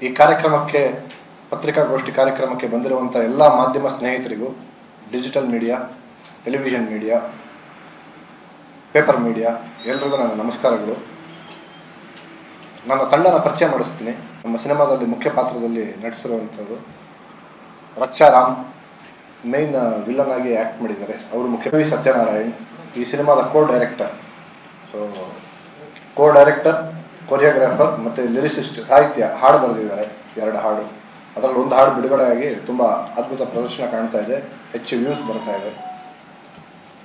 ಈ ಕಾರ್ಯಕ್ರಮಕ್ಕೆ ಪತ್ರಿಕಾಗೋಷ್ಠಿ ಕಾರ್ಯಕ್ರಮಕ್ಕೆ ಬಂದಿರುವಂಥ ಎಲ್ಲ ಮಾಧ್ಯಮ ಸ್ನೇಹಿತರಿಗೂ, digital media, television media, paper media ಎಲ್ರಿಗೂ ನನ್ನ ನಮಸ್ಕಾರಗಳು. ನನ್ನ ತಂಡನ ಪರಿಚಯ ಮಾಡಿಸ್ತೀನಿ. ನಮ್ಮ ಸಿನಿಮಾದಲ್ಲಿ ಮುಖ್ಯ ಪಾತ್ರದಲ್ಲಿ ನಟಿಸಿರುವಂಥವರು ರಕ್ಷಾ ರಾಮ್ ಮೇನ್ ವಿಲನ್ ಆಗಿ ಆ್ಯಕ್ಟ್ ಮಾಡಿದ್ದಾರೆ. ಅವರು ಮುಖ್ಯ ಸತ್ಯನಾರಾಯಣ್ ಈ ಸಿನಿಮಾದ ಕೋ-ಡೈರೆಕ್ಟರ್. ಕೋ-ಡೈರೆಕ್ಟರ್, ಕೊರಿಯೋಗ್ರಾಫರ್ ಮತ್ತು ಲಿರಿಸಿಸ್ಟ್, ಸಾಹಿತ್ಯ, ಹಾಡು ಬರೆದಿದ್ದಾರೆ 2 ಹಾಡು. ಅದರಲ್ಲಿ ಒಂದು ಹಾಡು ಬಿಡುಗಡೆಯಾಗಿ ತುಂಬ ಅದ್ಭುತ ಪ್ರದರ್ಶನ ಕಾಣ್ತಾ ಇದೆ, ಹೆಚ್ಚು ವ್ಯೂಸ್ ಬರ್ತಾ ಇದೆ.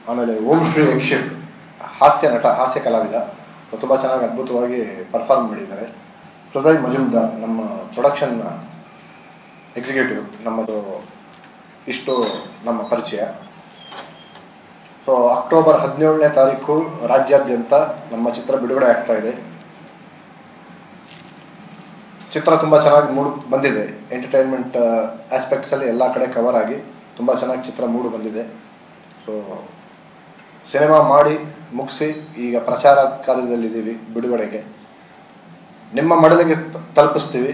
ಆಮೇಲೆ ಓಂ ಶ್ರೀ ಯಕ್ಷಿಫ್ ಹಾಸ್ಯ ನಟ, ಹಾಸ್ಯ ಕಲಾವಿದ, ತುಂಬ ಚೆನ್ನಾಗಿ ಅದ್ಭುತವಾಗಿ ಪರ್ಫಾರ್ಮ್ ಮಾಡಿದ್ದಾರೆ. ಹೃದಯ್ ಮಜುಮ್ದಾರ್ ನಮ್ಮ ಪ್ರೊಡಕ್ಷನ್ ಎಕ್ಸಿಕ್ಯೂಟಿವ್. ನಮ್ಮದು ಇಷ್ಟು ನಮ್ಮ ಪರಿಚಯ. ಅಕ್ಟೋಬರ್ 17ನೇ ತಾರೀಕು ರಾಜ್ಯಾದ್ಯಂತ ನಮ್ಮ ಚಿತ್ರ ಬಿಡುಗಡೆ ಆಗ್ತಾ ಇದೆ. ಚಿತ್ರ ತುಂಬ ಚೆನ್ನಾಗಿ ಬಂದಿದೆ. ಎಂಟರ್ಟೈನ್ಮೆಂಟ್ ಆಸ್ಪೆಕ್ಟ್ಸಲ್ಲಿ ಎಲ್ಲ ಕಡೆ ಕವರ್ ಆಗಿ ತುಂಬ ಚೆನ್ನಾಗಿ ಚಿತ್ರ ಬಂದಿದೆ. ಸಿನಿಮಾ ಮಾಡಿ ಮುಗಿಸಿ ಈಗ ಪ್ರಚಾರ ಕಾರ್ಯದಲ್ಲಿದ್ದೀವಿ. ಬಿಡುಗಡೆಗೆ ನಿಮ್ಮ ಮಡಲಿಗೆ ತಲುಪಿಸ್ತೀವಿ.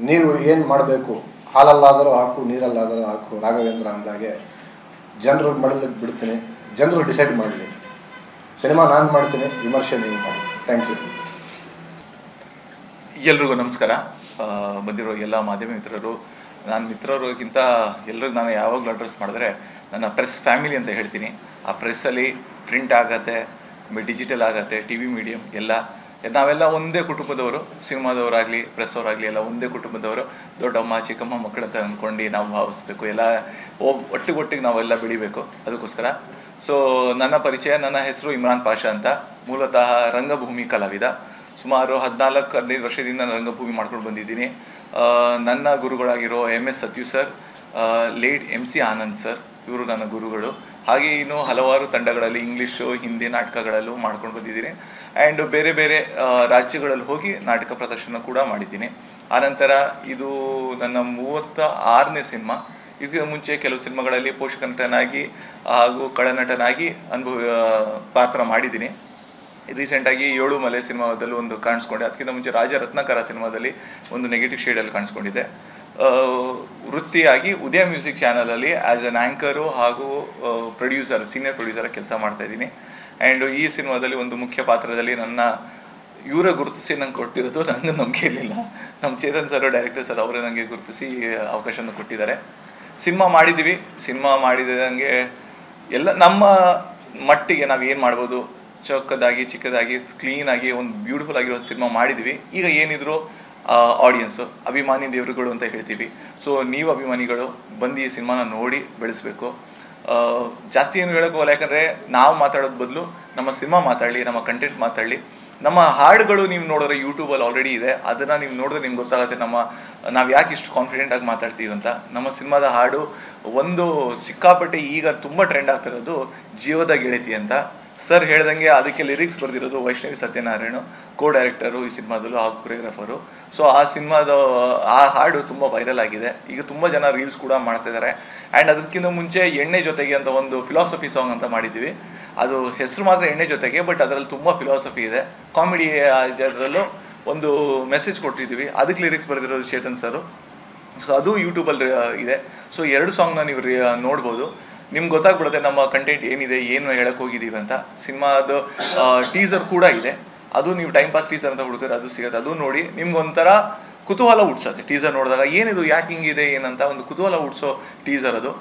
ನೀವು ಏನು ಮಾಡಬೇಕು, ಹಾಲಲ್ಲಾದರೂ ಹಾಕು, ನೀರಲ್ಲಾದರೂ ಹಾಕು, ರಾಘವೇಂದ್ರ ಅಂದಾಗೆ ಜನರ ಮಡಲಿಗೆ ಬಿಡ್ತೀನಿ. ಜನರು ಡಿಸೈಡ್ ಮಾಡಲಿ. ಸಿನಿಮಾ ನಾನು ಮಾಡ್ತೀನಿ, ವಿಮರ್ಶೆ ನೀವು ಮಾಡಿ. Thank you. ಎಲ್ರಿಗೂ ನಮಸ್ಕಾರ. ಬಂದಿರೋ ಎಲ್ಲ ಮಾಧ್ಯಮ ಮಿತ್ರರು, ನಾನು ಮಿತ್ರರಿಗಿಂತ ಎಲ್ಲರಿಗೂ ನಾನು ಯಾವಾಗಲೂ ಅಡ್ರೆಸ್ ಮಾಡಿದ್ರೆ ನನ್ನ ಪ್ರೆಸ್ ಫ್ಯಾಮಿಲಿ ಅಂತ ಹೇಳ್ತೀನಿ. ಆ ಪ್ರೆಸ್ಸಲ್ಲಿ ಪ್ರಿಂಟ್ ಆಗತ್ತೆ, ಡಿಜಿಟಲ್ ಆಗತ್ತೆ, ಟಿ ವಿ ಮೀಡಿಯಮ್ ಎಲ್ಲ, ನಾವೆಲ್ಲ ಒಂದೇ ಕುಟುಂಬದವರು. ಸಿನಿಮಾದವರಾಗಲಿ ಪ್ರೆಸ್ ಅವರಾಗಲಿ ಎಲ್ಲ ಒಂದೇ ಕುಟುಂಬದವರು. ದೊಡ್ಡಮ್ಮ ಚಿಕ್ಕಮ್ಮ ಮಕ್ಕಳಂತ ಅಂದ್ಕೊಂಡು ನಾವು ಭಾವಿಸ್ಬೇಕು. ಎಲ್ಲ ಒಟ್ಟಿಗೆ ನಾವೆಲ್ಲ ಬೆಳಿಬೇಕು. ಅದಕ್ಕೋಸ್ಕರ ನನ್ನ ಪರಿಚಯ, ನನ್ನ ಹೆಸರು ಇಮ್ರಾನ್ ಪಾಷಾ ಅಂತ. ಮೂಲತಃ ರಂಗಭೂಮಿ ಕಲಾವಿದ. ಸುಮಾರು 14-15 ವರ್ಷದಿಂದ ರಂಗಭೂಮಿ ಮಾಡ್ಕೊಂಡು ಬಂದಿದ್ದೀನಿ. ನನ್ನ ಗುರುಗಳಾಗಿರೋ MS Sathyu sir, late MC Anand sir, ಇವರು ನನ್ನ ಗುರುಗಳು. ಹಾಗೆ ಇನ್ನೂ ಹಲವಾರು ತಂಡಗಳಲ್ಲಿ ಇಂಗ್ಲೀಷು, ಹಿಂದಿ ನಾಟಕಗಳಲ್ಲೂ ಮಾಡ್ಕೊಂಡು ಬಂದಿದ್ದೀನಿ. ಆ್ಯಂಡ್ ಬೇರೆ ಬೇರೆ ರಾಜ್ಯಗಳಲ್ಲಿ ಹೋಗಿ ನಾಟಕ ಪ್ರದರ್ಶನ ಕೂಡ ಮಾಡಿದ್ದೀನಿ. ಆನಂತರ ಇದು ನನ್ನ 36ನೇ ಸಿನಿಮಾ. ಇದಕ್ಕೆ ಮುಂಚೆ ಕೆಲವು ಸಿನಿಮಾಗಳಲ್ಲಿ ಪೋಷಕ ನಟನಾಗಿ ಹಾಗೂ ಕಳನಟನಾಗಿ ಪಾತ್ರ ಮಾಡಿದ್ದೀನಿ. ರೀಸೆಂಟಾಗಿ 7 ಮಲೆ ಸಿನಿಮಾದಲ್ಲಿ ಒಂದು ಕಾಣಿಸ್ಕೊಂಡೆ. ಅದಕ್ಕಿಂತ ಮುಂಚೆ ರಾಜರತ್ನಾಕರ ಸಿನಿಮಾದಲ್ಲಿ ಒಂದು ನೆಗೆಟಿವ್ ಶೇಡಲ್ಲಿ ಕಾಣಿಸ್ಕೊಂಡಿದ್ದೆ. ವೃತ್ತಿಯಾಗಿ ಉದಯ ಮ್ಯೂಸಿಕ್ ಚಾನಲಲ್ಲಿ ಆ್ಯಸ್ ಅನ್ ಆ್ಯಂಕರು ಹಾಗೂ ಸೀನಿಯರ್ ಪ್ರೊಡ್ಯೂಸರ್ ಕೆಲಸ ಮಾಡ್ತಾಯಿದ್ದೀನಿ. ಆ್ಯಂಡ್ ಈ ಸಿನಿಮಾದಲ್ಲಿ ಒಂದು ಮುಖ್ಯ ಪಾತ್ರದಲ್ಲಿ ಇವರ ಗುರುತಿಸಿ ನಂಗೆ ಕೊಟ್ಟಿರೋದು ನನಗೆ ನಂಬಿಕೆ ಇರಲಿಲ್ಲ. ನಮ್ಮ ಚೇತನ್ ಸರ್, ಡೈರೆಕ್ಟರ್ ಸರ್, ಅವರೇ ನನಗೆ ಗುರುತಿಸಿ ಅವಕಾಶನ ಕೊಟ್ಟಿದ್ದಾರೆ. ಸಿನಿಮಾ ಮಾಡಿದ್ದೀವಿ. ಸಿನಿಮಾ ಮಾಡಿದಂಗೆ ಎಲ್ಲ ನಮ್ಮ ಮಟ್ಟಿಗೆ ನಾವು ಏನು ಮಾಡ್ಬೋದು, ಚಿಕ್ಕದಾಗಿ ಕ್ಲೀನಾಗಿ ಒಂದು ಬ್ಯೂಟಿಫುಲ್ ಆಗಿರೋ ಸಿನಿಮಾ ಮಾಡಿದ್ದೀವಿ. ಈಗ ಏನಿದ್ರು ಆಡಿಯನ್ಸು ಅಭಿಮಾನಿ ದೇವರುಗಳು ಅಂತ ಹೇಳ್ತೀವಿ. ನೀವು ಅಭಿಮಾನಿಗಳು ಬಂದು ಈ ಸಿನಿಮಾನ ನೋಡಿ ಬೆಳೆಸಬೇಕು. ಜಾಸ್ತಿ ಏನು ಹೇಳೋಕ್ಕೋಗಲ್ಲ, ಯಾಕಂದರೆ ನಾವು ಮಾತಾಡೋದು ಬದಲು ನಮ್ಮ ಸಿನಿಮಾ ಮಾತಾಡಲಿ, ನಮ್ಮ ಕಂಟೆಂಟ್ ಮಾತಾಡಲಿ. ನಮ್ಮ ಹಾಡುಗಳು ನೀವು ನೋಡಿದ್ರೆ ಯೂಟ್ಯೂಬಲ್ಲಿ ಆಲ್ರೆಡಿ ಇದೆ. ಅದನ್ನು ನೀವು ನೋಡಿದ್ರೆ ನಿಮ್ಗೆ ಗೊತ್ತಾಗುತ್ತೆ ನಾವು ಯಾಕೆ ಇಷ್ಟು ಕಾನ್ಫಿಡೆಂಟಾಗಿ ಮಾತಾಡ್ತೀವಿ ಅಂತ. ನಮ್ಮ ಸಿನಿಮಾದ ಹಾಡು ಒಂದು ಸಿಕ್ಕಾಪಟ್ಟೆ ಈಗ ತುಂಬ ಟ್ರೆಂಡ್ ಆಗ್ತಿರೋದು ಜೀವದ ಗೆಳತಿ ಅಂತ. ಸರ್ ಹೇಳ್ದಂಗೆ ಅದಕ್ಕೆ ಲಿರಿಕ್ಸ್ ಬರೆದಿರೋದು ವೈಷ್ಣವಿ ಸತ್ಯನಾರಾಯಣ್, ಕೋ-ಡೈರೆಕ್ಟರು ಈ ಸಿನಿಮಾದಲ್ಲೂ ಹಾಗೂ ಕೊರಿಯೋಗ್ರಾಫರು. ಆ ಸಿನಿಮಾದ ಆ ಹಾಡು ತುಂಬ ವೈರಲ್ ಆಗಿದೆ. ಈಗ ತುಂಬ ಜನ ರೀಲ್ಸ್ ಕೂಡ ಮಾಡ್ತಾಯಿದ್ದಾರೆ. ಆ್ಯಂಡ್ ಅದಕ್ಕಿಂತ ಮುಂಚೆ ಎಣ್ಣೆ ಜೊತೆಗೆ ಅಂತ ಒಂದು ಫಿಲಾಸಫಿ ಸಾಂಗ್ ಅಂತ ಮಾಡಿದ್ದೀವಿ. ಅದು ಹೆಸರು ಮಾತ್ರ ಎಣ್ಣೆ ಜೊತೆಗೆ, ಬಟ್ ಅದರಲ್ಲಿ ತುಂಬ ಫಿಲಾಸಫಿ ಇದೆ. ಕಾಮಿಡಿ ಅದರಲ್ಲೂ ಒಂದು ಮೆಸೇಜ್ ಕೊಟ್ಟಿದ್ದೀವಿ. ಅದಕ್ಕೆ ಲಿರಿಕ್ಸ್ ಬರೆದಿರೋದು ಚೇತನ್ ಸರು. ಅದು ಯೂಟ್ಯೂಬಲ್ಲಿ ಇದೆ. 2 ಸಾಂಗ್ನ ನೀವು ನೋಡ್ಬೋದು. ನಿಮ್ಗೆ ಗೊತ್ತಾಗ್ಬಿಡುತ್ತೆ ನಮ್ಮ ಕಂಟೆಂಟ್ ಏನಿದೆ, ಏನು ಹೇಳಕ್ಕೆ ಹೋಗಿದ್ದೀವಿ ಅಂತ. ಸಿನಿಮಾದ ಟೀಸರ್ ಕೂಡ ಇದೆ. ಅದು ನೀವು ಟೈಮ್ ಪಾಸ್ ಟೀಸರ್ ಅಂತ ಹುಡುಕಿದ್ರೆ ಅದು ಸಿಗುತ್ತೆ. ಅದು ನೋಡಿ ನಿಮ್ಗೊಂಥರ ಕುತೂಹಲ ಹುಡ್ಸೋದು. ಟೀಸರ್ ನೋಡಿದಾಗ ಏನಿದು, ಯಾಕೆ ಹಿಂಗಿದೆ ಏನಂತ ಒಂದು ಕುತೂಹಲ ಹುಡ್ಸೋ ಟೀಸರ್ ಅದು.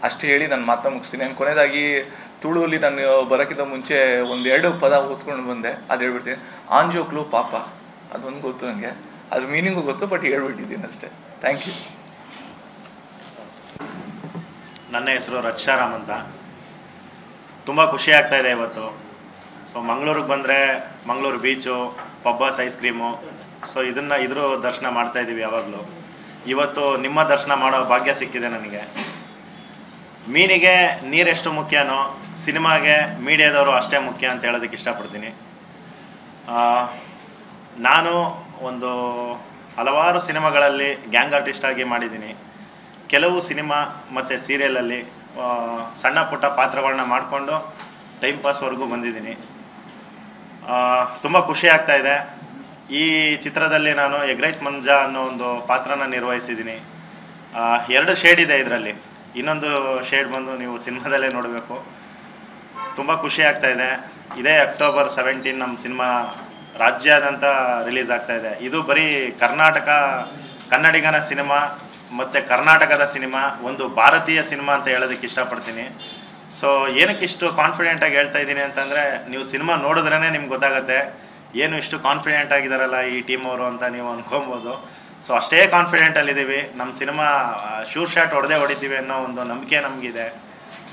ಅಷ್ಟು ಹೇಳಿ ನಾನು ಮಾತನ್ನ ಮುಗಿಸ್ತೀನಿ. ನಾನು ಕೊನೆಯದಾಗಿ ತುಳುವಲ್ಲಿ ನಾನು ಬರೋಕ್ಕಿಂತ ಮುಂಚೆ 1-2 ಪದ ಓದ್ಕೊಂಡು ಬಂದೆ. ಅದು ಹೇಳ್ಬಿಡ್ತೀನಿ. ಆಂಜೋಕ್ಲು ಪಾಪ, ಅದೊಂದು ಗೊತ್ತು ನನಗೆ, ಅದ್ರ ಮೀನಿಂಗು ಗೊತ್ತು, ಬಟ್ ಹೇಳ್ಬಿಟ್ಟಿದ್ದೀನಿ ಅಷ್ಟೇ. Thank you. ನನ್ನ ಹೆಸರು ರಕ್ಷಾ ರಾಮ್ ಅಂತ. ತುಂಬ ಖುಷಿ ಆಗ್ತಾಯಿದೆ ಇವತ್ತು. ಮಂಗಳೂರಿಗೆ ಬಂದರೆ ಮಂಗಳೂರು ಬೀಚು, ಪಬ್ಬಸ್, ಐಸ್ ಕ್ರೀಮು, ಇದ್ರ ದರ್ಶನ ಮಾಡ್ತಾಯಿದ್ದೀವಿ ಯಾವಾಗಲೂ. ಇವತ್ತು ನಿಮ್ಮ ದರ್ಶನ ಮಾಡೋ ಭಾಗ್ಯ ಸಿಕ್ಕಿದೆ ನನಗೆ. ಮೀನಿಗೆ ನೀರೆಷ್ಟು ಮುಖ್ಯನೋ ಸಿನಿಮಾಗೆ ಮೀಡಿಯಾದವರು ಅಷ್ಟೇ ಮುಖ್ಯ ಅಂತ ಹೇಳೋದಕ್ಕೆ ಇಷ್ಟಪಡ್ತೀನಿ. ನಾನು ಹಲವಾರು ಸಿನಿಮಾಗಳಲ್ಲಿ ಗ್ಯಾಂಗ್ ಆರ್ಟಿಸ್ಟ್ ಆಗಿ ಮಾಡಿದ್ದೀನಿ. ಕೆಲವು ಸಿನಿಮಾ ಮತ್ತು ಸೀರಿಯಲಲ್ಲಿ ಸಣ್ಣ ಪುಟ್ಟ ಪಾತ್ರಗಳನ್ನ ಮಾಡಿಕೊಂಡು ಟೈಮ್ ಪಾಸ್ವರೆಗೂ ಬಂದಿದ್ದೀನಿ. ತುಂಬ ಖುಷಿ ಆಗ್ತಾಯಿದೆ. ಈ ಚಿತ್ರದಲ್ಲಿ ನಾನು ಎಗ್ ರೈಸ್ ಮಂಜಾ ಅನ್ನೋ ಒಂದು ಪಾತ್ರನ ನಿರ್ವಹಿಸಿದ್ದೀನಿ. 2 ಶೇಡ್ ಇದೆ ಇದರಲ್ಲಿ. ಇನ್ನೊಂದು ಶೇಡ್ ಬಂದು ನೀವು ಸಿನಿಮಾದಲ್ಲೇ ನೋಡಬೇಕು. ತುಂಬ ಖುಷಿ ಆಗ್ತಾಯಿದೆ. ಇದೇ ಅಕ್ಟೋಬರ್ 17 ನಮ್ಮ ಸಿನಿಮಾ ರಾಜ್ಯಾದ್ಯಂತ ರಿಲೀಸ್ ಆಗ್ತಾಯಿದೆ. ಇದು ಬರೀ ಕನ್ನಡಿಗನ ಸಿನಿಮಾ ಮತ್ತು ಕರ್ನಾಟಕದ ಸಿನಿಮಾ, ಒಂದು ಭಾರತೀಯ ಸಿನಿಮಾ ಅಂತ ಹೇಳೋದಕ್ಕೆ ಇಷ್ಟಪಡ್ತೀನಿ. ಸೊ ಏನಕ್ಕೆ ಇಷ್ಟು ಕಾನ್ಫಿಡೆಂಟಾಗಿ ಹೇಳ್ತಾ ಇದ್ದೀನಿ ಅಂತಂದರೆ, ನೀವು ಸಿನಿಮಾ ನೋಡಿದ್ರೇ ನಿಮ್ಗೆ ಗೊತ್ತಾಗುತ್ತೆ ಏನು ಇಷ್ಟು ಕಾನ್ಫಿಡೆಂಟ್ ಆಗಿದ್ದಾರಲ್ಲ ಈ ಟೀಮ್ ಅವರು ಅಂತ ನೀವು ಅಂದ್ಕೊಬೋದು. ಸೊ ಅಷ್ಟೇ ಕಾನ್ಫಿಡೆಂಟಲ್ಲಿದ್ದೀವಿ. ನಮ್ಮ ಸಿನಿಮಾ ಶೂರ್ ಶಾಟ್ ಹೊಡಿತೀವಿ ಅನ್ನೋ ಒಂದು ನಂಬಿಕೆ ನಮಗಿದೆ.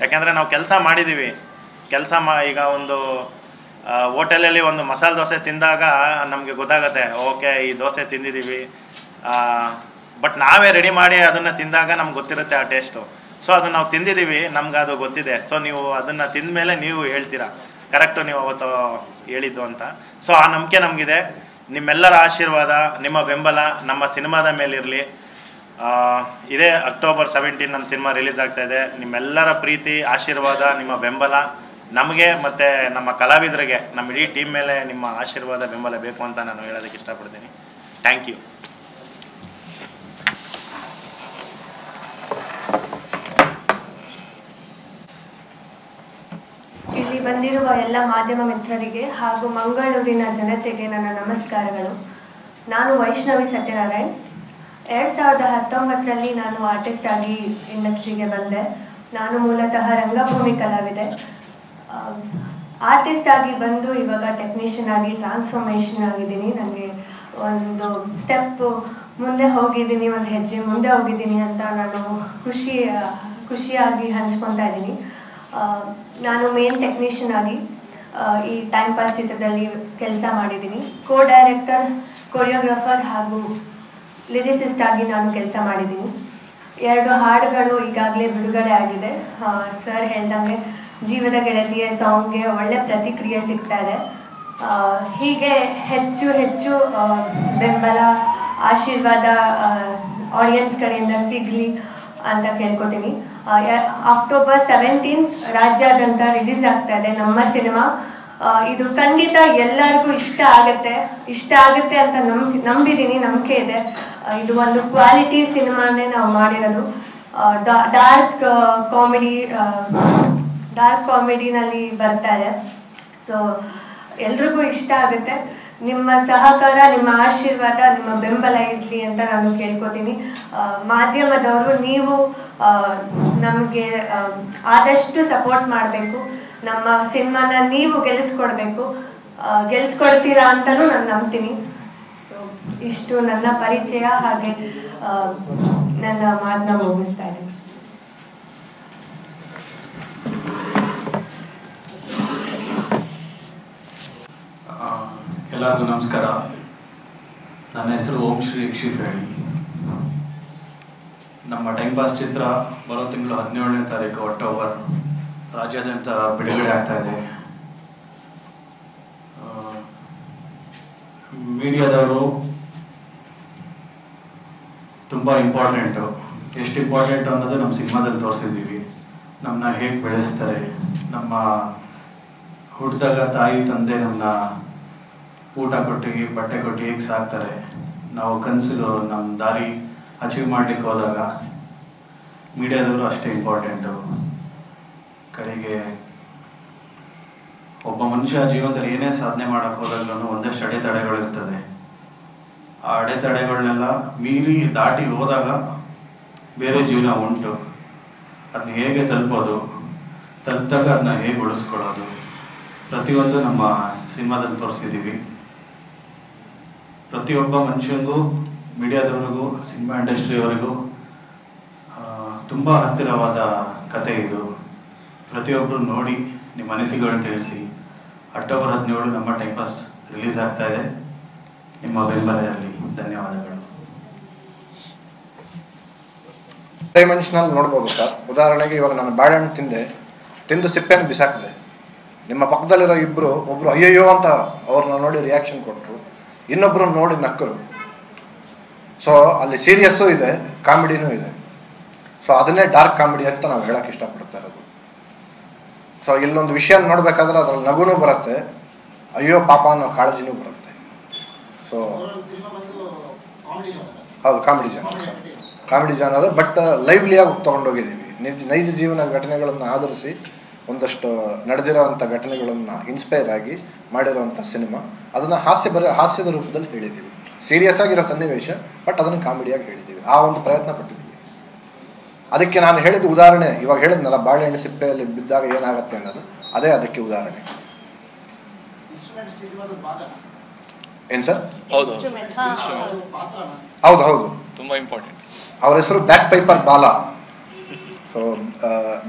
ಯಾಕೆಂದರೆ ನಾವು ಕೆಲಸ ಮಾಡಿದ್ದೀವಿ. ಈಗ ಒಂದು ಹೋಟೆಲಲ್ಲಿ ಒಂದು ಮಸಾಲೆ ದೋಸೆ ತಿಂದಾಗ ನಮಗೆ ಗೊತ್ತಾಗುತ್ತೆ, ಓಕೆ ಈ ದೋಸೆ ತಿಂದಿದ್ದೀವಿ. ಬಟ್ ನಾವೇ ರೆಡಿ ಮಾಡಿ ಅದನ್ನು ತಿಂದಾಗ ನಮ್ಗೆ ಗೊತ್ತಿರುತ್ತೆ ಆ ಟೇಸ್ಟು. ಸೊ ಅದನ್ನು ನಾವು ತಿಂದಿದ್ದೀವಿ, ನಮ್ಗೆ ಅದು ಗೊತ್ತಿದೆ. ಸೊ ನೀವು ಅದನ್ನು ತಿಂದ ಮೇಲೆ ನೀವು ಹೇಳ್ತೀರಾ ಕರೆಕ್ಟು ನೀವು ಅವತ್ತು ಹೇಳಿದ್ದು ಅಂತ. ಸೊ ಆ ನಂಬಿಕೆ ನಮಗಿದೆ. ನಿಮ್ಮೆಲ್ಲರ ಆಶೀರ್ವಾದ, ನಿಮ್ಮ ಬೆಂಬಲ ನಮ್ಮ ಸಿನಿಮಾದ ಮೇಲಿರಲಿ. ಇದೇ ಅಕ್ಟೋಬರ್ 17 ನಮ್ಮ ಸಿನಿಮಾ ರಿಲೀಸ್ ಆಗ್ತಾಯಿದೆ. ನಿಮ್ಮೆಲ್ಲರ ಪ್ರೀತಿ, ಆಶೀರ್ವಾದ, ನಿಮ್ಮ ಬೆಂಬಲ ನಮಗೆ ಮತ್ತು ನಮ್ಮ ಕಲಾವಿದರಿಗೆ, ನಮ್ಮ ಇಡೀ ಟೀಮ್ ಮೇಲೆ ನಿಮ್ಮ ಆಶೀರ್ವಾದ, ಬೆಂಬಲ ಬೇಕು ಅಂತ ನಾನು ಹೇಳೋದಕ್ಕೆ ಇಷ್ಟಪಡ್ತೀನಿ. Thank you. ಇಲ್ಲಿ ಬಂದಿರುವ ಎಲ್ಲ ಮಾಧ್ಯಮ ಮಿತ್ರರಿಗೆ ಹಾಗೂ ಮಂಗಳೂರಿನ ಜನತೆಗೆ ನನ್ನ ನಮಸ್ಕಾರಗಳು. ನಾನು ವೈಷ್ಣವಿ ಸತ್ಯನಾರಾಯಣ್. 2019ರಲ್ಲಿ ನಾನು ಆರ್ಟಿಸ್ಟ್ ಆಗಿ ಇಂಡಸ್ಟ್ರಿಗೆ ಬಂದೆ. ನಾನು ಮೂಲತಃ ರಂಗಭೂಮಿ ಕಲಾವಿದೆ. ಆರ್ಟಿಸ್ಟ್ ಆಗಿ ಬಂದು ಇವಾಗ ಟೆಕ್ನಿಷಿಯನ್ ಆಗಿ ಟ್ರಾನ್ಸ್ಫಾರ್ಮೇಷನ್ ಆಗಿದ್ದೀನಿ. ನನಗೆ ಒಂದು ಸ್ಟೆಪ್ ಮುಂದೆ ಹೋಗಿದ್ದೀನಿ, ಒಂದು ಹೆಜ್ಜೆ ಮುಂದೆ ಹೋಗಿದ್ದೀನಿ ಅಂತ ನಾನು ಖುಷಿಯಾಗಿ ಹಂಚ್ಕೊತಾ ಇದ್ದೀನಿ. ನಾನು ಮೇನ್ ಟೆಕ್ನಿಷಿಯನ್ ಆಗಿ ಈ ಟೈಮ್ ಪಾಸ್ ಚಿತ್ರದಲ್ಲಿ ಕೆಲಸ ಮಾಡಿದ್ದೀನಿ. ಡೈರೆಕ್ಟರ್, ಕೊರಿಯೋಗ್ರಾಫರ್ ಹಾಗೂ ಲಿರಿಸಿಸ್ಟ್ ಆಗಿ ನಾನು ಕೆಲಸ ಮಾಡಿದ್ದೀನಿ. 2 ಹಾಡುಗಳು ಈಗಾಗಲೇ ಬಿಡುಗಡೆ ಆಗಿದೆ. ಸರ್ ಹೇಳ್ದಂಗೆ ಜೀವದ ಗೆಳತಿಯ ಸಾಂಗ್ಗೆ ಒಳ್ಳೆ ಪ್ರತಿಕ್ರಿಯೆ ಸಿಗ್ತಾ ಇದೆ. ಹೀಗೆ ಹೆಚ್ಚು ಬೆಂಬಲ, ಆಶೀರ್ವಾದ ಆಡಿಯನ್ಸ್ ಕಡೆಯಿಂದ ಸಿಗಲಿ ಅಂತ ಕೇಳ್ಕೊತೀನಿ. ಅಕ್ಟೋಬರ್ 17 ರಾಜ್ಯಾದ್ಯಂತ ರಿಲೀಸ್ ಆಗ್ತಾ ಇದೆ ನಮ್ಮ ಸಿನಿಮಾ. ಇದು ಖಂಡಿತ ಎಲ್ಲರಿಗೂ ಇಷ್ಟ ಆಗುತ್ತೆ ಅಂತ ನಂಬಿದ್ದೀನಿ, ನಂಬಿಕೆ ಇದೆ. ಇದು ಒಂದು ಕ್ವಾಲಿಟಿ ಸಿನಿಮಾನೇ ನಾವು ಮಾಡಿರೋದು. ಡಾರ್ಕ್ ಕಾಮಿಡಿನಲ್ಲಿ ಬರ್ತಾ ಇದೆ. ಸೊ ಎಲ್ರಿಗೂ ಇಷ್ಟ ಆಗುತ್ತೆ. ನಿಮ್ಮ ಸಹಕಾರ, ನಿಮ್ಮ ಆಶೀರ್ವಾದ, ನಿಮ್ಮ ಬೆಂಬಲ ಇರಲಿ ಅಂತ ನಾನು ಕೇಳ್ಕೊತೀನಿ. ಮಾಧ್ಯಮದವರು ನೀವು ನಮಗೆ ಆದಷ್ಟು ಸಪೋರ್ಟ್ ಮಾಡಬೇಕು. ನಮ್ಮ ಸಿನಿಮಾನ ನೀವು ಗೆಲ್ಲಿಸ್ಕೊಡ್ತೀರಾ ಅಂತಲೂ ನಾನು ನಂಬ್ತೀನಿ. ಸೊ ಇಷ್ಟು ನನ್ನ ಪರಿಚಯ, ಹಾಗೆ ನನ್ನ ಮಾತನ್ನ ಮುಗಿಸ್ತಾ ಇದ್ದೀನಿ. ಎಲ್ಲರಿಗೂ ನಮಸ್ಕಾರ. ನನ್ನ ಹೆಸರು ಓಂ ಶ್ರೀ ಯಕ್ಷಿಫ್ ಹೇಳಿ. ನಮ್ಮ ಟೈಮ್ ಪಾಸ್ ಚಿತ್ರ ಬರೋ ತಿಂಗಳು 17ನೇ ತಾರೀಕು ಅಕ್ಟೋಬರ್ ರಾಜ್ಯಾದ್ಯಂತ ಬಿಡುಗಡೆ ಆಗ್ತಾ ಇದೆ. ಮೀಡಿಯಾದವರು ತುಂಬ ಇಂಪಾರ್ಟೆಂಟು. ಎಷ್ಟು ಇಂಪಾರ್ಟೆಂಟು ಅನ್ನೋದು ನಮ್ಮ ಸಿನಿಮಾದಲ್ಲಿ ತೋರಿಸಿದ್ದೀವಿ. ನಮ್ಮನ್ನ ಹೇಗೆ ಬೆಳೆಸ್ತಾರೆ, ನಮ್ಮ ಹುಟ್ಟಿದಾಗ ತಾಯಿ ತಂದೆ ನಮ್ಮನ್ನ ಊಟ ಕೊಟ್ಟು ಬಟ್ಟೆ ಕೊಟ್ಟು ಹೇಗೆ ಸಾಕ್ತಾರೆ, ನಾವು ಕನಸು ನಮ್ಮ ದಾರಿ ಅಚೀವ್ ಮಾಡಲಿಕ್ಕೆ ಹೋದಾಗ ಮೀಡಿಯಾದವರು ಅಷ್ಟೇ ಇಂಪಾರ್ಟೆಂಟು. ಕಡೆಗೆ ಒಬ್ಬ ಮನುಷ್ಯ ಜೀವನದಲ್ಲಿ ಏನೇ ಸಾಧನೆ ಮಾಡೋಕ್ಕೆ ಹೋದಾಗಲೂ ಒಂದಷ್ಟು ಅಡೆತಡೆಗಳಿರ್ತದೆ. ಆ ಅಡೆತಡೆಗಳನ್ನೆಲ್ಲ ಮೀರಿ ದಾಟಿ ಹೋದಾಗ ಬೇರೆ ಜೀವನ ಉಂಟು. ಅದನ್ನ ಹೇಗೆ ತಲುಪಿದಾಗ ಅದನ್ನ ಹೇಗೆ ಉಳಿಸ್ಕೊಳ್ಳೋದು, ಪ್ರತಿಯೊಂದು ನಮ್ಮ ಸಿನಿಮಾದಲ್ಲಿ ತೋರಿಸಿದ್ದೀವಿ. ಪ್ರತಿಯೊಬ್ಬ ಮನುಷ್ಯನಿಗೂ, ಮೀಡಿಯಾದವ್ರಿಗೂ, ಸಿನಿಮಾ ಇಂಡಸ್ಟ್ರಿಯವರಿಗೂ ತುಂಬ ಹತ್ತಿರವಾದ ಕತೆ ಇದು. ಪ್ರತಿಯೊಬ್ಬರು ನೋಡಿ ನಿಮ್ಮ ಅನಿಸಿಕೆಗಳನ್ನು ತಿಳಿಸಿ. ಅಕ್ಟೋಬರ್ 17 ನಮ್ಮ ಟೈಮ್ ಪಾಸ್ ರಿಲೀಸ್ ಆಗ್ತಾ ಇದೆ. ನಿಮ್ಮ ಬೆಂಬಲ ಇರಲಿ. ಧನ್ಯವಾದಗಳು. ಡೈಮೆನ್ಷನಲ್ಲಿ ನೋಡ್ಬೋದು ಸರ್. ಉದಾಹರಣೆಗೆ ಇವಾಗ ನಾನು ಬಾಳೆಹಣ್ಣು ತಿಂದು ಸಿಪ್ಪೆನ ಬಿಸಾಕಿದೆ. ನಿಮ್ಮ ಪಕ್ಕದಲ್ಲಿರೋ ಒಬ್ಬರು ಅಯ್ಯಯ್ಯೋ ಅಂತ ಅವ್ರನ್ನ ನೋಡಿ ರಿಯಾಕ್ಷನ್ ಕೊಟ್ಟರು, ಇನ್ನೊಬ್ಬರು ನೋಡಿ ನಕ್ಕರು. ಸೊ ಅಲ್ಲಿ ಸೀರಿಯಸ್ಸು ಇದೆ, ಕಾಮಿಡಿನೂ ಇದೆ. ಸೊ ಅದನ್ನೇ ಡಾರ್ಕ್ ಕಾಮಿಡಿ ಅಂತ ನಾವು ಹೇಳೋಕ್ಕೆ ಇಷ್ಟಪಡ್ತಾ ಇರೋದು. ಸೊ ಇಲ್ಲೊಂದು ವಿಷಯ ನೋಡಬೇಕಾದ್ರೆ ಅದರಲ್ಲಿ ನಗುನೂ ಬರುತ್ತೆ, ಅಯ್ಯೋ ಪಾಪ ಅನ್ನೋ ಕಾಳಜಿನೂ ಬರುತ್ತೆ. ಸೊ ಹೌದು, comedy genre sir, comedy genre. But ಲೈವ್ಲಿಯಾಗಿ ತೊಗೊಂಡೋಗಿದ್ದೀವಿ. ನೈಜ ಜೀವನ ಘಟನೆಗಳನ್ನು ಆಧರಿಸಿ ಒಂದಷ್ಟು ನಡೆದಿರೋವಂಥ ಘಟನೆಗಳನ್ನು ಇನ್ಸ್ಪೈರ್ ಆಗಿ ಮಾಡಿರೋವಂಥ ಸಿನಿಮಾ. ಅದನ್ನು ಹಾಸ್ಯದ ರೂಪದಲ್ಲಿ ಹೇಳಿದ್ದೀವಿ. ಸೀರಿಯಸ್ ಆಗಿರೋ ಸನ್ನಿವೇಶ, ಬಟ್ ಅದನ್ನು ಕಾಮಿಡಿಯಾಗಿ ಹೇಳಿದ್ದೀವಿ. ಆ ಒಂದು ಪ್ರಯತ್ನ ಪಟ್ಟಿದ್ದೀವಿ. ಅದಕ್ಕೆ ನಾನು ಹೇಳಿದ ಉದಾಹರಣೆ ಇವಾಗ ಹೇಳಿದ್ನಲ್ಲ, ಬಾಳೆಹಣ್ಣು ಸಿಪ್ಪೆಯಲ್ಲಿ ಬಿದ್ದಾಗ ಏನಾಗುತ್ತೆ ಅನ್ನೋದು, ಅದೇ ಅದಕ್ಕೆ ಉದಾಹರಣೆ. ಏನು ಸರ್? ಹೌದು ಹೌದು ಹೌದು, ತುಂಬ ಇಂಪಾರ್ಟೆಂಟ್. ಅವ್ರ ಹೆಸರು ಬ್ಯಾಕ್ ಪೈಪರ್ ಬಾಲ. ಸೊ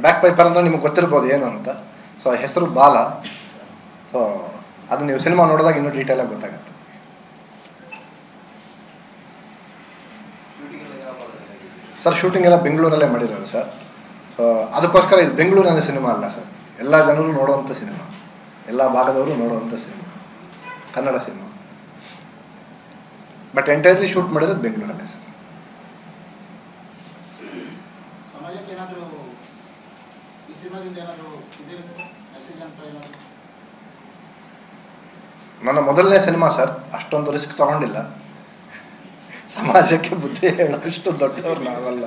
ಬ್ಯಾಕ್ ಪೈಪರ್ ಅಂದರೆ ನಿಮಗೆ ಗೊತ್ತಿರ್ಬೋದು ಏನು ಅಂತ. ಸೊ ಹೆಸರು ಬಾಲ. ಸೊ ಅದು ನೀವು ಸಿನಿಮಾ ನೋಡಿದಾಗ ಇನ್ನೂ ಡೀಟೇಲಾಗಿ ಗೊತ್ತಾಗುತ್ತೆ. ಸರ್ ಶೂಟಿಂಗ್ ಎಲ್ಲ ಬೆಂಗಳೂರಲ್ಲೇ ಮಾಡಿರೋದು ಸರ್. ಸೊ ಅದಕ್ಕೋಸ್ಕರ ಇದು ಬೆಂಗಳೂರಿನ ಸಿನಿಮಾ ಅಲ್ಲ ಸರ್, ಎಲ್ಲ ಜನರು ನೋಡುವಂಥ ಸಿನಿಮಾ, ಎಲ್ಲ ಭಾಗದವರು ನೋಡುವಂಥ cinema, Kannada cinema. But entirely shoot ಮಾಡಿರೋದು ಬೆಂಗಳೂರಲ್ಲೇ ಸರ್. ನನ್ನ ಮೊದಲನೇ ಸಿನಿಮಾ ಸರ್, ಅಷ್ಟೊಂದು ರಿಸ್ಕ್ ತಗೊಂಡಿಲ್ಲ. ಸಮಾಜಕ್ಕೆ ಬುದ್ಧಿ ಹೇಳೋಷ್ಟು ದೊಡ್ಡವ್ರು ನಾವಲ್ಲ.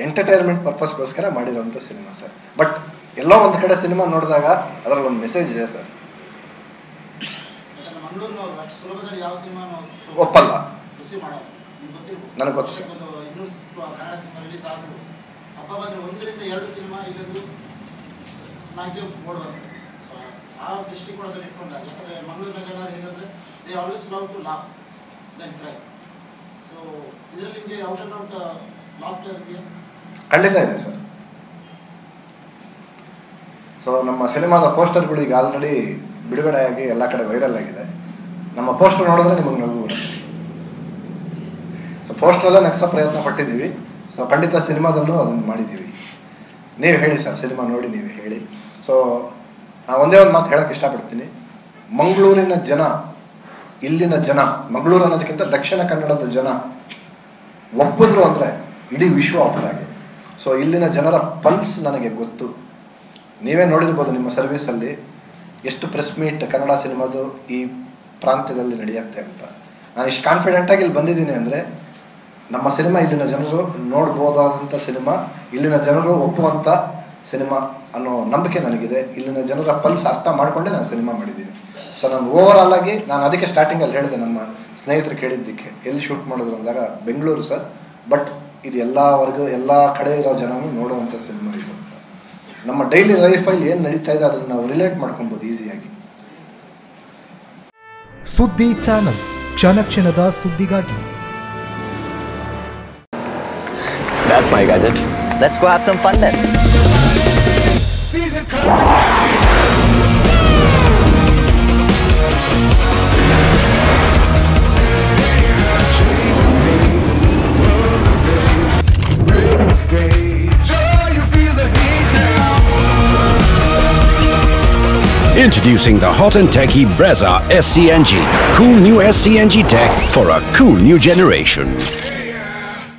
ಎಂಟರ್ಟೈನ್ಮೆಂಟ್ ಪರ್ಪಸ್ಗೋಸ್ಕರ ಮಾಡಿರೋಂಥ ಸಿನಿಮಾ ಸರ್. ಬಟ್ ಎಲ್ಲೋ ಒಂದು ಕಡೆ ಸಿನಿಮಾ ನೋಡಿದಾಗ ಅದರಲ್ಲಿ ಒಂದು ಮೆಸೇಜ್ ಇದೆ ಸರ್. ಒಪ್ಪಲ್ಲ, ನನಗೆ ಗೊತ್ತು ಸರ್. ಖಂಡಿತ ಇದೆ ಸರ್. ಸೊ ನಮ್ಮ ಸಿನಿಮಾದ ಪೋಸ್ಟರ್ಗಳು ಈಗ ಆಲ್ರೆಡಿ ಬಿಡುಗಡೆಯಾಗಿ ಎಲ್ಲ ಕಡೆ ವೈರಲ್ ಆಗಿದೆ. ನಮ್ಮ ಪೋಸ್ಟರ್ ನೋಡಿದ್ರೆ ನಿಮಗೆ ನಗು ಬರುತ್ತೆ. ಸೊ ಪೋಸ್ಟರಲ್ಲೇ ನಗ್ಸೋ ಪ್ರಯತ್ನ ಪಟ್ಟಿದ್ದೀವಿ. ಸೊ ಖಂಡಿತ ಸಿನಿಮಾದಲ್ಲೂ ಅದನ್ನು ಮಾಡಿದ್ದೀವಿ. ನೀವು ಹೇಳಿ ಸರ್, ಸಿನಿಮಾ ನೋಡಿ ನೀವು ಹೇಳಿ. ಸೊ ನಾನು ಒಂದೇ ಒಂದು ಮಾತು ಹೇಳೋಕ್ಕೆ ಇಷ್ಟಪಡ್ತೀನಿ. ಮಂಗಳೂರಿನ ಜನ, ಇಲ್ಲಿನ ಜನ, ಮಂಗಳೂರು ಅನ್ನೋದಕ್ಕಿಂತ ದಕ್ಷಿಣ ಕನ್ನಡದ ಜನ ಒಪ್ಪಿದ್ರು ಅಂದರೆ ಇಡೀ ವಿಶ್ವ ಒಪ್ಪದಾಗೆ. ಸೊ ಇಲ್ಲಿನ ಜನರ ಪಲ್ಸ್ ನನಗೆ ಗೊತ್ತು. ನೀವೇ ನೋಡಿರ್ಬೋದು ನಿಮ್ಮ ಸರ್ವೀಸಲ್ಲಿ ಎಷ್ಟು ಪ್ರೆಸ್ ಮೀಟ್ ಕನ್ನಡ ಸಿನಿಮಾದು ಈ ಪ್ರಾಂತ್ಯದಲ್ಲಿ ನಡೆಯುತ್ತೆ ಅಂತ. ನಾನು ಇಷ್ಟು ಕಾನ್ಫಿಡೆಂಟಾಗಿ ಇಲ್ಲಿ ಬಂದಿದ್ದೀನಿ ಅಂದರೆ ನಮ್ಮ ಸಿನಿಮಾ ಇಲ್ಲಿನ ಜನರು ನೋಡ್ಬೋದಾದಂಥ ಸಿನಿಮಾ, ಇಲ್ಲಿನ ಜನರು ಒಪ್ಪುವಂಥ ಸಿನಿಮಾ ಅನ್ನೋ ನಂಬಿಕೆ ನನಗಿದೆ. ಇಲ್ಲಿನ ಜನರ ಪಲ್ಸ್ ಅರ್ಥ ಮಾಡಿಕೊಂಡೇ ನಾನು ಸಿನಿಮಾ ಮಾಡಿದ್ದೀನಿ. ಸೊ ನಾನು ಓವರಾಲ್ ಆಗಿ ನಾನು ಅದಕ್ಕೆ ಸ್ಟಾರ್ಟಿಂಗಲ್ಲಿ ಹೇಳಿದೆ, ನಮ್ಮ ಸ್ನೇಹಿತರು ಕೇಳಿದ್ದಕ್ಕೆ ಎಲ್ಲಿ ಶೂಟ್ ಮಾಡಿದ್ರು ಅಂದಾಗ ಬೆಂಗಳೂರು ಸರ್. ಬಟ್ ಇದು ಎಲ್ಲ ವರ್ಗ, ಎಲ್ಲ ಕಡೆ ಇರೋ ಜನನೂ ನೋಡುವಂಥ ಸಿನಿಮಾ ಇದು ಅಂತ. ನಮ್ಮ ಡೈಲಿ ಲೈಫಲ್ಲಿ ಏನು ನಡೀತಾ ಇದೆ ಅದನ್ನು ನಾವು ರಿಲೇಟ್ ಮಾಡ್ಕೊಬೋದು ಈಸಿಯಾಗಿ. ಸುದ್ದಿ ಚಾನಲ್, ಕ್ಷಣ ಕ್ಷಣದ ಸುದ್ದಿಗಾಗಿ. That's my gadget. Let's go have some fun then. Introducing the hot and techy Brezza SCNG. Cool new SCNG tech for a cool new generation.